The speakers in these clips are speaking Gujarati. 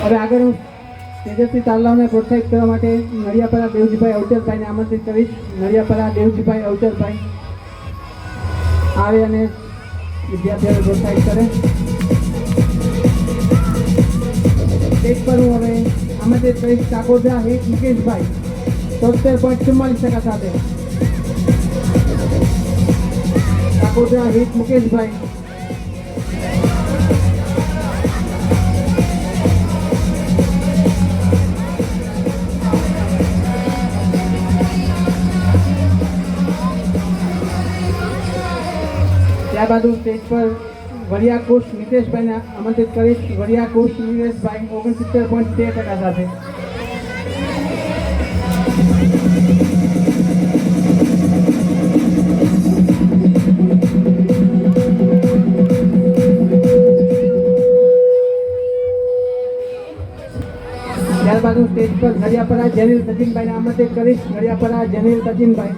હવે આગળ હું તેજસ્વી તાલાઓને પ્રોત્સાહિત કરવા માટે નડિયાપરા દેવજીભાઈ અવચરભાઈને આમંત્રિત કરીશ. નડિયાપરા દેવજીભાઈ અવચરભાઈ આવે અને વિદ્યાર્થીઓને પ્રોત્સાહિત કરે. સ્ટેજ પર હું હવે આમંત્રિત કરીશ કાકોજા હિત મુકેશભાઈ 73.44% સાથે. કાકોજા હિત મુકેશભાઈ ત્યારબાદ હું સ્ટેજ પર વરિયા કોચ મિતેશભાઈને આમંત્રિત કરીશ. વરિયા કોચ મિતેશભાઈ 69.13% સાથે. ત્યારબાદ હું સ્ટેજ પર નડિયાપરા જનીલ સચિનભાઈને આમંત્રિત કરીશ. નડિયાપરા જનીલ સચિનભાઈ.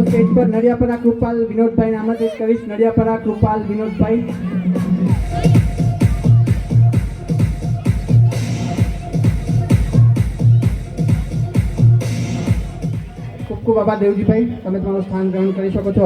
સ્ટેજ પર નડિયાપરા કૃપાલ વિનોદભાઈને આમંત્રિત કરીશ. નડિયાપરા કૃપાલ વિનોદભાઈ. ખૂબ ખૂબ આભાર દેવજીભાઈ, તમે તમારું સ્થાન ગ્રહણ કરી શકો છો.